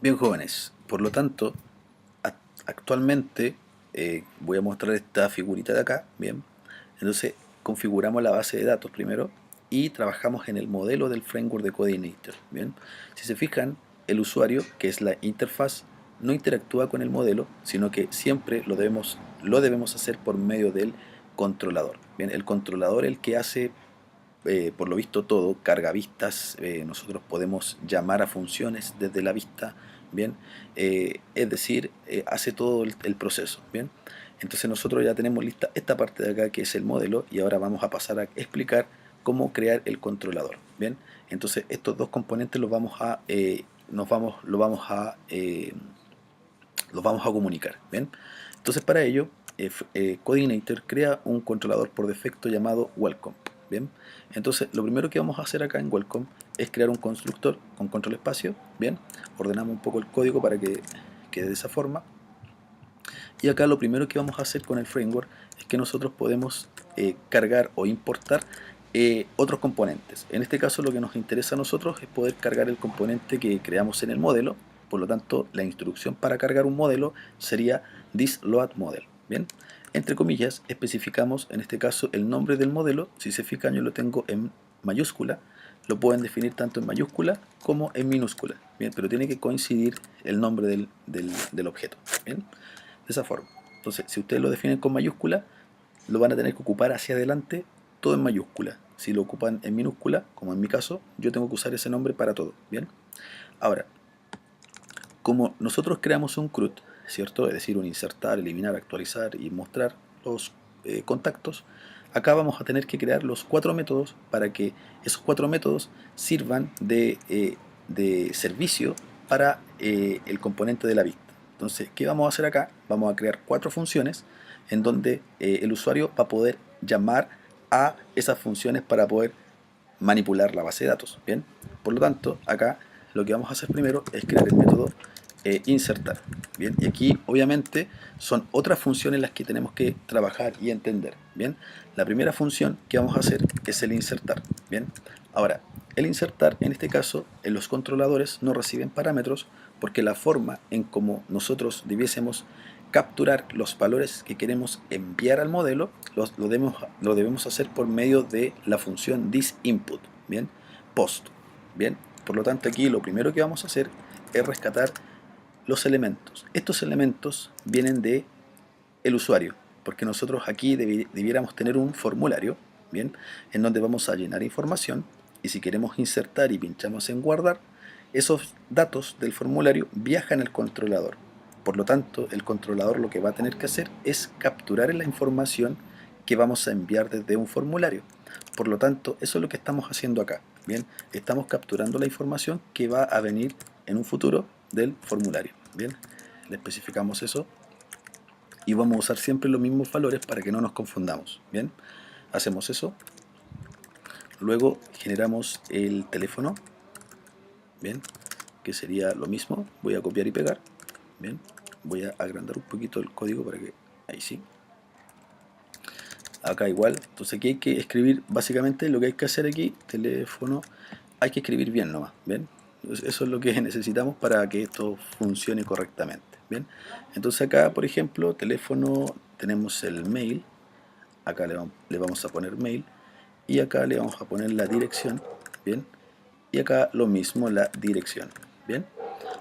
Bien, jóvenes, por lo tanto, actualmente voy a mostrar esta figurita de acá, bien. Entonces, configuramos la base de datos primero y trabajamos en el modelo del framework de Coordinator, bien. Si se fijan, el usuario, que es la interfaz, no interactúa con el modelo, sino que siempre lo debemos hacer por medio del controlador. Bien, el controlador es el que hace por lo visto todo, carga vistas, nosotros podemos llamar a funciones desde la vista, bien, es decir, hace todo el proceso, bien. Entonces nosotros ya tenemos lista esta parte de acá que es el modelo y ahora vamos a pasar a explicar cómo crear el controlador, bien. Entonces estos dos componentes los vamos a comunicar, bien. Entonces para ello Coordinator crea un controlador por defecto llamado Welcome. Bien, entonces lo primero que vamos a hacer acá en Welcome es crear un constructor con control espacio. Bien, ordenamos un poco el código para que quede de esa forma. Y acá lo primero que vamos a hacer con el framework es que nosotros podemos cargar o importar otros componentes. En este caso lo que nos interesa a nosotros es poder cargar el componente que creamos en el modelo. Por lo tanto, la instrucción para cargar un modelo sería thisLoadModel. Bien, entre comillas especificamos en este caso el nombre del modelo. Si se fijan, yo lo tengo en mayúscula. Lo pueden definir tanto en mayúscula como en minúscula. Bien, pero tiene que coincidir el nombre del objeto. Bien, de esa forma. Entonces, si ustedes lo definen con mayúscula, lo van a tener que ocupar hacia adelante todo en mayúscula. Si lo ocupan en minúscula, como en mi caso, yo tengo que usar ese nombre para todo. Bien. Ahora, como nosotros creamos un CRUD, ¿cierto? Es decir, un insertar, eliminar, actualizar y mostrar los contactos, acá vamos a tener que crear los 4 métodos para que esos 4 métodos sirvan de servicio para el componente de la vista. Entonces, ¿qué vamos a hacer acá? Vamos a crear 4 funciones en donde el usuario va a poder llamar a esas funciones para poder manipular la base de datos. Bien, por lo tanto, acá lo que vamos a hacer primero es crear el método insertar. Bien, y aquí obviamente son otras funciones las que tenemos que trabajar y entender. Bien, la primera función que vamos a hacer es el insertar. Bien, ahora el insertar en este caso en los controladores no reciben parámetros porque la forma en como nosotros debiésemos capturar los valores que queremos enviar al modelo lo debemos hacer por medio de la función thisInput, bien, post, bien. Por lo tanto, aquí lo primero que vamos a hacer es rescatar los elementos. Estos elementos vienen de el usuario, porque nosotros aquí debiéramos tener un formulario, bien, en donde vamos a llenar información y si queremos insertar y pinchamos en guardar, esos datos del formulario viajan al controlador. Por lo tanto, el controlador lo que va a tener que hacer es capturar la información que vamos a enviar desde un formulario. Por lo tanto, eso es lo que estamos haciendo acá. Bien, estamos capturando la información que va a venir en un futuro del formulario. Bien, le especificamos eso y vamos a usar siempre los mismos valores para que no nos confundamos. Bien, hacemos eso. Luego generamos el teléfono. Bien, que sería lo mismo. Voy a copiar y pegar. Bien, voy a agrandar un poquito el código para que ahí sí. Acá igual. Entonces aquí hay que escribir básicamente lo que hay que hacer aquí. Teléfono. Hay que escribir bien nomás. Bien, eso es lo que necesitamos para que esto funcione correctamente. Bien, entonces acá por ejemplo teléfono, tenemos el mail. Acá le vamos a poner mail y acá le vamos a poner la dirección. Bien, y acá lo mismo, la dirección. Bien,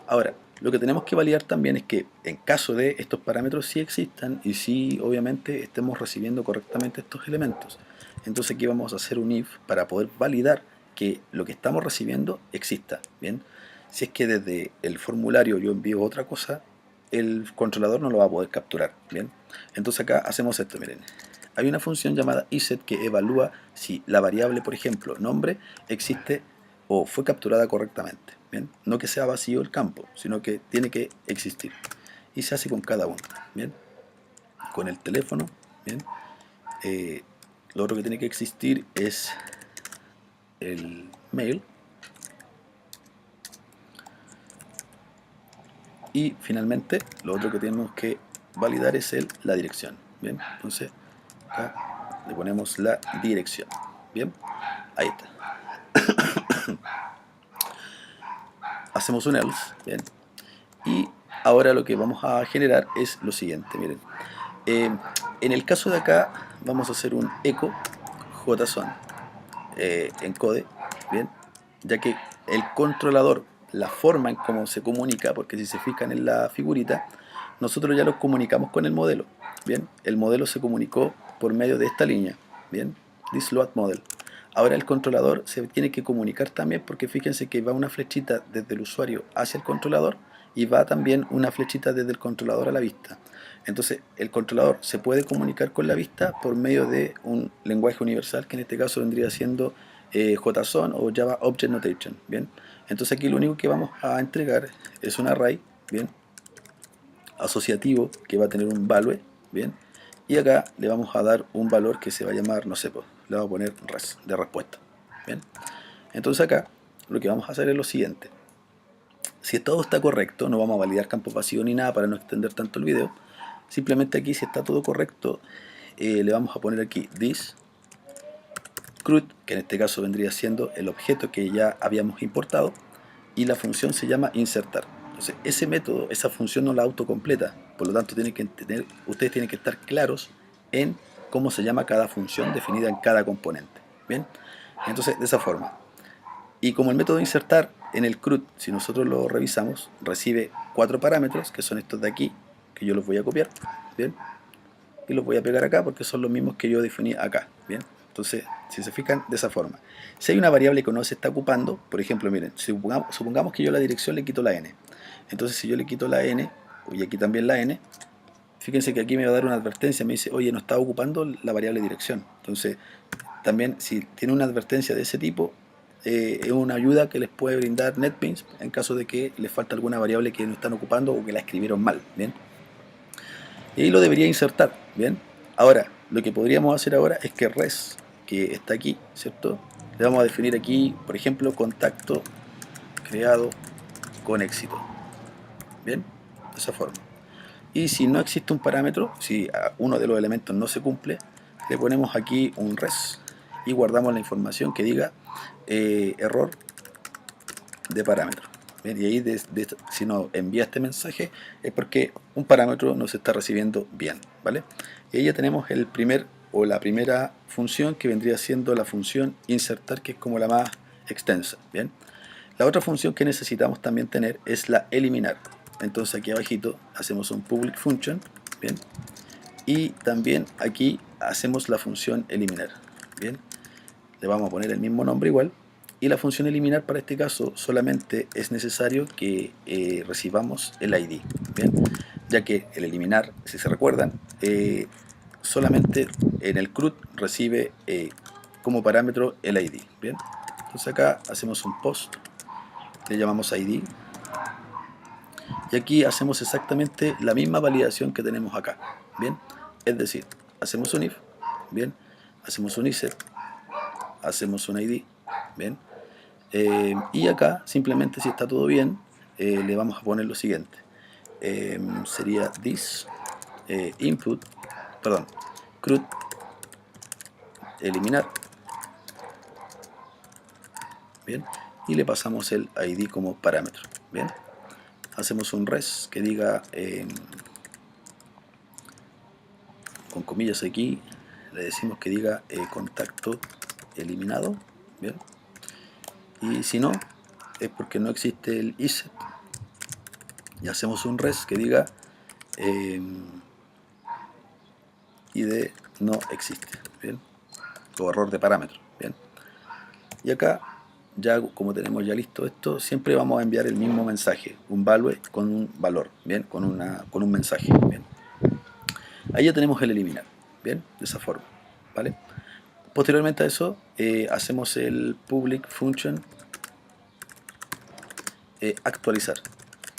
ahora lo que tenemos que validar también es que en caso de estos parámetros sí existan y sí obviamente estemos recibiendo correctamente estos elementos. Entonces aquí vamos a hacer un if para poder validar que lo que estamos recibiendo exista. Bien, si es que desde el formulario yo envío otra cosa, el controlador no lo va a poder capturar. Bien, entonces acá hacemos esto, miren. Hay una función llamada iset que evalúa si la variable, por ejemplo, nombre, existe o fue capturada correctamente. Bien, no que sea vacío el campo, sino que tiene que existir. Y se hace con cada uno. Bien, con el teléfono. Bien, lo otro que tiene que existir es el mail. Y finalmente, lo otro que tenemos que validar es la dirección. Bien, entonces acá le ponemos la dirección. Bien, ahí está. Hacemos un else. Bien, Y ahora lo que vamos a generar es lo siguiente, miren. Eh, en el caso de acá vamos a hacer un echo JSON encode, bien, ya que el controlador, la forma en cómo se comunica, porque si se fijan en la figurita, nosotros ya lo comunicamos con el modelo, bien, el modelo se comunicó por medio de esta línea, bien, this load model. Ahora el controlador se tiene que comunicar también, porque fíjense que va una flechita desde el usuario hacia el controlador y va también una flechita desde el controlador a la vista. Entonces el controlador se puede comunicar con la vista por medio de un lenguaje universal, que en este caso vendría siendo JSON o Java Object Notation, bien. Entonces aquí lo único que vamos a entregar es un array, bien, asociativo, que va a tener un value, bien, y acá le vamos a dar un valor que se va a llamar, no sé, pues, le vamos a poner res, de respuesta, bien. Entonces acá lo que vamos a hacer es lo siguiente: si todo está correcto, no vamos a validar campo vacío ni nada para no extender tanto el video. Simplemente aquí, si está todo correcto, le vamos a poner aquí this CRUD, que en este caso vendría siendo el objeto que ya habíamos importado, y la función se llama insertar. Entonces ese método, esa función no la autocompleta, por lo tanto ustedes tienen que estar claros en cómo se llama cada función definida en cada componente. Bien, entonces de esa forma. Y como el método insertar en el CRUD, si nosotros lo revisamos, recibe 4 parámetros, que son estos de aquí, que yo los voy a copiar, bien, y los voy a pegar acá porque son los mismos que yo definí acá, bien. Entonces, si se fijan, de esa forma. Si hay una variable que no se está ocupando, por ejemplo, miren, supongamos que yo a la dirección le quito la n. Entonces, si yo le quito la n, y aquí también la n, fíjense que aquí me va a dar una advertencia, me dice, oye, no está ocupando la variable dirección. Entonces, también si tiene una advertencia de ese tipo, es una ayuda que les puede brindar NetBeans en caso de que les falta alguna variable que no están ocupando o que la escribieron mal, ¿bien? Y ahí lo debería insertar, ¿bien? Ahora, lo que podríamos hacer ahora es que res, que está aquí, ¿cierto? Le vamos a definir aquí, por ejemplo, contacto creado con éxito, ¿bien? De esa forma. Y si no existe un parámetro, si uno de los elementos no se cumple, le ponemos aquí un res y guardamos la información que diga error de parámetro. Bien, y ahí si nos envía este mensaje es porque un parámetro no se está recibiendo bien, ¿vale? Y ahí ya tenemos el primer o la primera función, que vendría siendo la función insertar, que es como la más extensa, ¿bien? La otra función que necesitamos también tener es la eliminar. Entonces aquí abajito hacemos un public function, ¿bien? Y también aquí hacemos la función eliminar, ¿bien? Le vamos a poner el mismo nombre igual. Y la función eliminar para este caso solamente es necesario que recibamos el ID, ¿bien? Ya que el eliminar, si se recuerdan, solamente en el CRUD recibe como parámetro el ID, ¿bien? Entonces acá hacemos un post, le llamamos ID, y aquí hacemos exactamente la misma validación que tenemos acá, ¿bien? Es decir, hacemos un if, ¿bien? Hacemos un iset, hacemos un ID, ¿bien? Y acá simplemente, si está todo bien, le vamos a poner lo siguiente. Sería this input, perdón, CRUD eliminar, ¿bien? Y le pasamos el ID como parámetro, ¿bien? Hacemos un res que diga con comillas aquí, le decimos que diga contacto eliminado, ¿bien? Y si no, es porque no existe el iset, y hacemos un res que diga ID no existe, ¿bien? O error de parámetro, ¿bien? Y acá, ya como tenemos ya listo esto, siempre vamos a enviar el mismo mensaje, un value con un valor, ¿bien? Con un mensaje, ¿bien? Ahí ya tenemos el eliminar, ¿bien? De esa forma, ¿vale? Posteriormente a eso, hacemos el public function actualizar,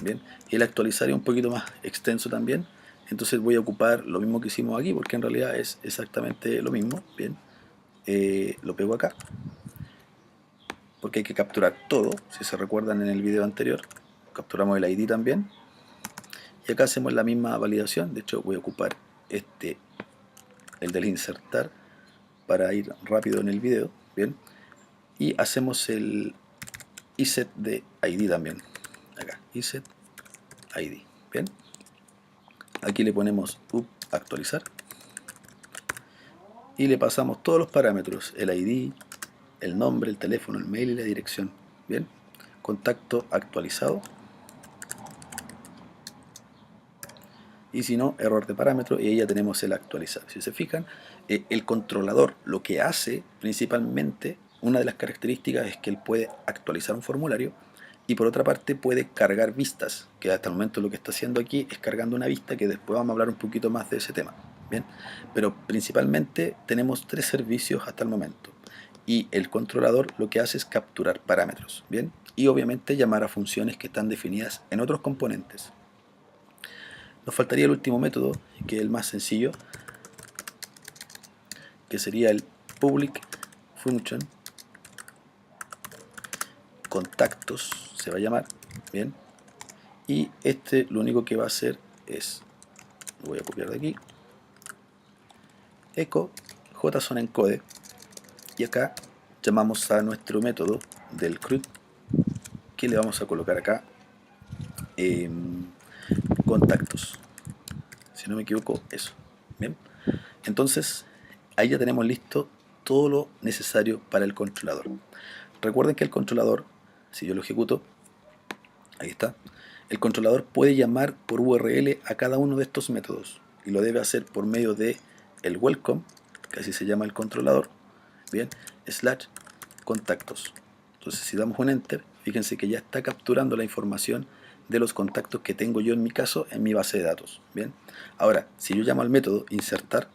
¿bien? Y el actualizar es un poquito más extenso también, entonces voy a ocupar lo mismo que hicimos aquí, porque en realidad es exactamente lo mismo, ¿bien? Lo pego acá, porque hay que capturar todo, si se recuerdan en el video anterior, capturamos el ID también, y acá hacemos la misma validación. De hecho voy a ocupar el del insertar, para ir rápido en el video, ¿bien? Y hacemos el iset de ID también, acá, iset ID. Bien, aquí le ponemos actualizar y le pasamos todos los parámetros, el ID, el nombre, el teléfono, el mail y la dirección. Bien, contacto actualizado, y si no, error de parámetro, y ahí ya tenemos el actualizado. Si se fijan, el controlador lo que hace principalmente, una de las características es que él puede actualizar un formulario y por otra parte puede cargar vistas, que hasta el momento lo que está haciendo aquí es cargando una vista, que después vamos a hablar un poquito más de ese tema. Bien, pero principalmente tenemos 3 servicios hasta el momento y el controlador lo que hace es capturar parámetros, bien, y obviamente llamar a funciones que están definidas en otros componentes. Nos faltaría el último método, que es el más sencillo, que sería el public function contactos, se va a llamar, bien, y este lo único que va a hacer es, lo voy a copiar de aquí, echo JSON-encode, y acá llamamos a nuestro método del CRUD, que le vamos a colocar acá contactos, si no me equivoco, eso. Bien, entonces ahí ya tenemos listo todo lo necesario para el controlador. Recuerden que el controlador, si yo lo ejecuto, ahí está, el controlador puede llamar por URL a cada uno de estos métodos y lo debe hacer por medio de el welcome, que así se llama el controlador, bien, / contactos. Entonces si damos un enter, fíjense que ya está capturando la información de los contactos que tengo yo en mi caso en mi base de datos. Bien, ahora si yo llamo al método insertar,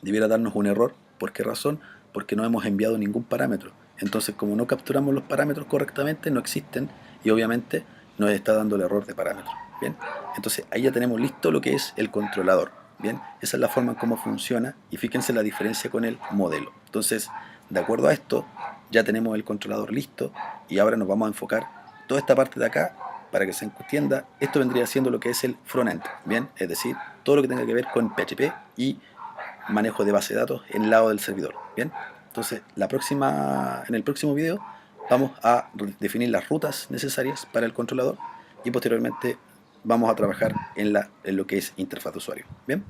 debiera darnos un error. ¿Por qué razón? Porque no hemos enviado ningún parámetro. Entonces, como no capturamos los parámetros correctamente, no existen y obviamente nos está dando el error de parámetro. Bien, entonces ahí ya tenemos listo lo que es el controlador. Bien, esa es la forma en cómo funciona y fíjense la diferencia con el modelo. Entonces, de acuerdo a esto, ya tenemos el controlador listo y ahora nos vamos a enfocar toda esta parte de acá para que se entienda. Esto vendría siendo lo que es el frontend, bien, es decir, todo lo que tenga que ver con PHP y manejo de base de datos en el lado del servidor. Bien, entonces en el próximo video vamos a definir las rutas necesarias para el controlador y posteriormente vamos a trabajar en lo que es interfaz de usuario. Bien.